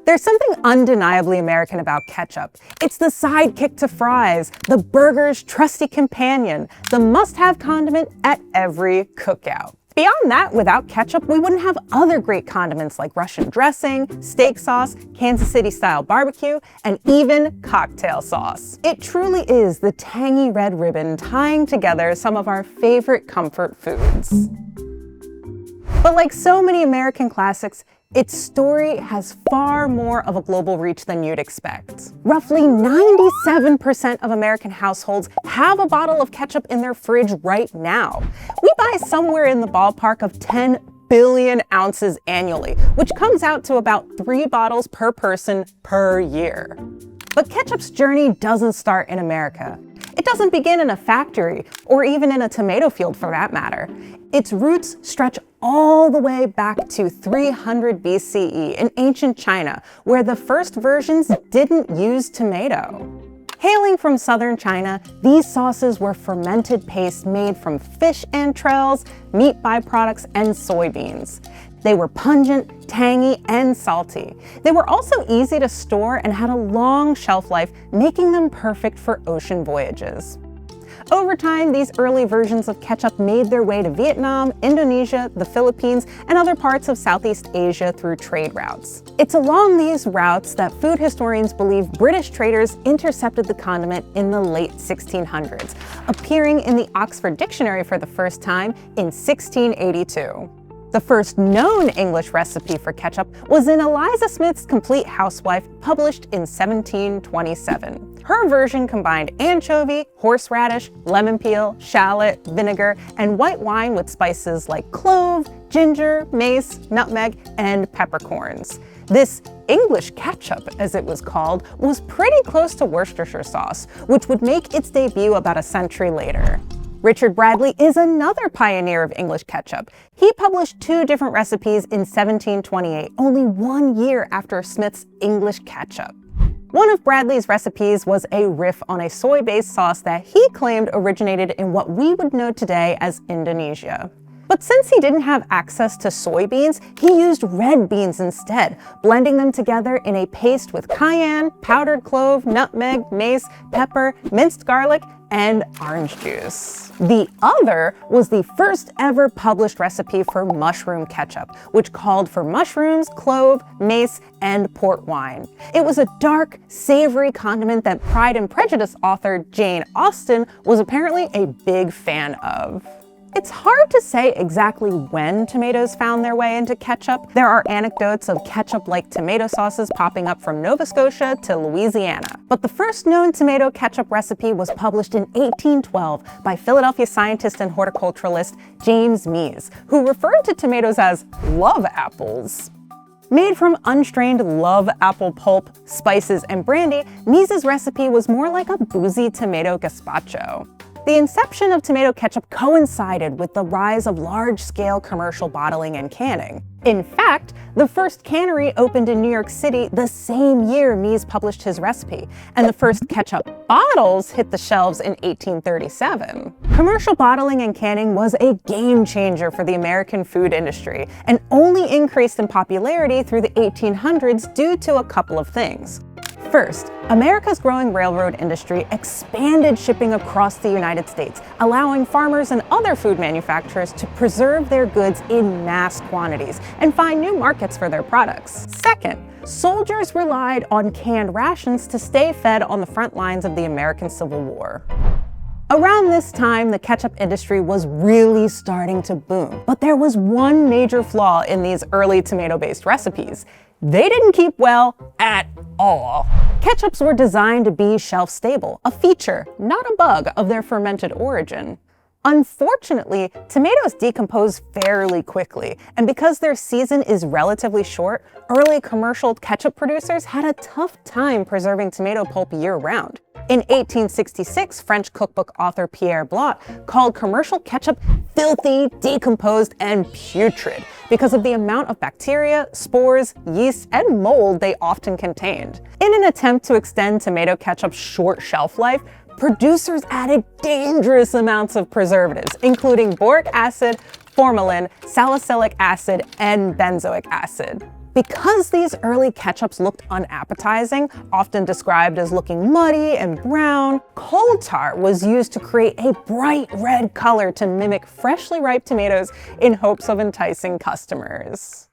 There's something undeniably American about ketchup. It's the sidekick to fries, the burger's trusty companion, the must-have condiment at every cookout. Beyond that, without ketchup, we wouldn't have other great condiments like Russian dressing, steak sauce, Kansas City-style barbecue, and even cocktail sauce. It truly is the tangy red ribbon tying together some of our favorite comfort foods. But like so many American classics, its story has far more of a global reach than you'd expect. Roughly 97% of American households have a bottle of ketchup in their fridge right now. We buy somewhere in the ballpark of 10 billion ounces annually, which comes out to about 3 bottles per person per year. But ketchup's journey doesn't start in America. It doesn't begin in a factory, or even in a tomato field for that matter. Its roots stretch all the way back to 300 BCE in ancient China, where the first versions didn't use tomato. Hailing from southern China, these sauces were fermented paste made from fish entrails, meat byproducts, and soybeans. They were pungent, tangy, and salty. They were also easy to store and had a long shelf life, making them perfect for ocean voyages. Over time, these early versions of ketchup made their way to Vietnam, Indonesia, the Philippines, and other parts of Southeast Asia through trade routes. It's along these routes that food historians believe British traders intercepted the condiment in the late 1600s, appearing in the Oxford Dictionary for the first time in 1682. The first known English recipe for ketchup was in Eliza Smith's Complete Housewife, published in 1727. Her version combined anchovy, horseradish, lemon peel, shallot, vinegar, and white wine with spices like clove, ginger, mace, nutmeg, and peppercorns. This English ketchup, as it was called, was pretty close to Worcestershire sauce, which would make its debut about a century later. Richard Bradley is another pioneer of English ketchup. He published 2 different recipes in 1728, only 1 year after Smith's English ketchup. One of Bradley's recipes was a riff on a soy-based sauce that he claimed originated in what we would know today as Indonesia. But since he didn't have access to soybeans, he used red beans instead, blending them together in a paste with cayenne, powdered clove, nutmeg, mace, pepper, minced garlic, and orange juice. The other was the first ever published recipe for mushroom ketchup, which called for mushrooms, clove, mace, and port wine. It was a dark, savory condiment that Pride and Prejudice author Jane Austen was apparently a big fan of. It's hard to say exactly when tomatoes found their way into ketchup. There are anecdotes of ketchup-like tomato sauces popping up from Nova Scotia to Louisiana. But the first known tomato ketchup recipe was published in 1812 by Philadelphia scientist and horticulturalist James Mees, who referred to tomatoes as love apples. Made from unstrained love apple pulp, spices, and brandy, Mees's recipe was more like a boozy tomato gazpacho. The inception of tomato ketchup coincided with the rise of large-scale commercial bottling and canning. In fact, the first cannery opened in New York City the same year Mees published his recipe, and the first ketchup bottles hit the shelves in 1837. Commercial bottling and canning was a game changer for the American food industry, and only increased in popularity through the 1800s due to a couple of things. First, America's growing railroad industry expanded shipping across the United States, allowing farmers and other food manufacturers to preserve their goods in mass quantities and find new markets for their products. Second, soldiers relied on canned rations to stay fed on the front lines of the American Civil War. Around this time, the ketchup industry was really starting to boom, but there was one major flaw in these early tomato-based recipes. They didn't keep well at all. Ketchups were designed to be shelf-stable, a feature, not a bug, of their fermented origin. Unfortunately, tomatoes decompose fairly quickly, and because their season is relatively short, early commercial ketchup producers had a tough time preserving tomato pulp year-round. In 1866, French cookbook author Pierre Blot called commercial ketchup filthy, decomposed, and putrid because of the amount of bacteria, spores, yeast, and mold they often contained. In an attempt to extend tomato ketchup's short shelf life, producers added dangerous amounts of preservatives, including boric acid, formalin, salicylic acid, and benzoic acid. Because these early ketchups looked unappetizing, often described as looking muddy and brown, coal tar was used to create a bright red color to mimic freshly ripe tomatoes in hopes of enticing customers.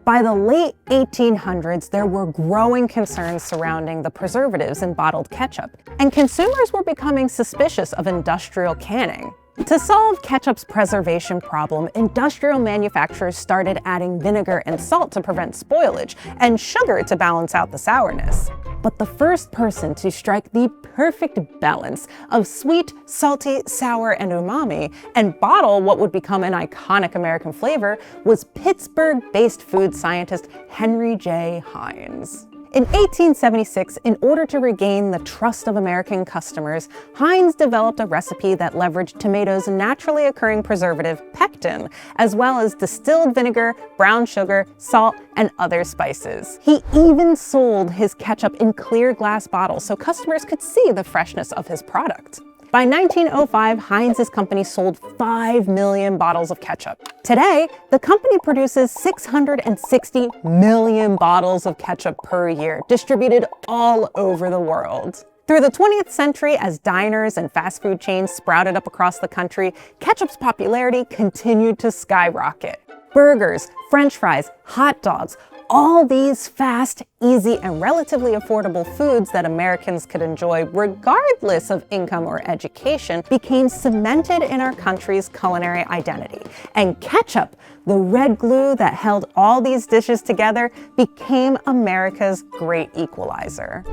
By the late 1800s, there were growing concerns surrounding the preservatives in bottled ketchup, and consumers were becoming suspicious of industrial canning. To solve ketchup's preservation problem, industrial manufacturers started adding vinegar and salt to prevent spoilage, and sugar to balance out the sourness. But the first person to strike the perfect balance of sweet, salty, sour, and umami, and bottle what would become an iconic American flavor, was Pittsburgh-based food scientist Henry J. Heinz. In 1876, in order to regain the trust of American customers, Heinz developed a recipe that leveraged tomatoes' naturally occurring preservative, pectin, as well as distilled vinegar, brown sugar, salt, and other spices. He even sold his ketchup in clear glass bottles so customers could see the freshness of his product. By 1905, Heinz's company sold 5 million bottles of ketchup. Today, the company produces 660 million bottles of ketchup per year, distributed all over the world. Through the 20th century, as diners and fast food chains sprouted up across the country, ketchup's popularity continued to skyrocket. Burgers, French fries, hot dogs, all these fast, easy, and relatively affordable foods that Americans could enjoy regardless of income or education became cemented in our country's culinary identity. And ketchup, the red glue that held all these dishes together, became America's great equalizer.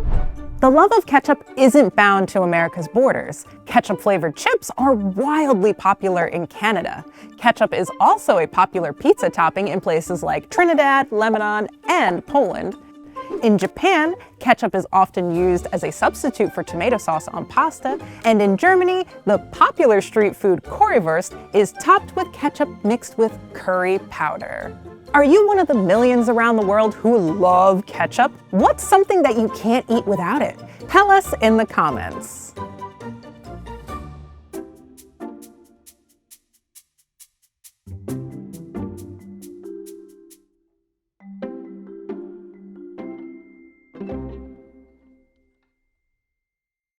The love of ketchup isn't bound to America's borders. Ketchup-flavored chips are wildly popular in Canada. Ketchup is also a popular pizza topping in places like Trinidad, Lebanon, and Poland. In Japan, ketchup is often used as a substitute for tomato sauce on pasta, and in Germany, the popular street food currywurst is topped with ketchup mixed with curry powder. Are you one of the millions around the world who love ketchup? What's something that you can't eat without it? Tell us in the comments.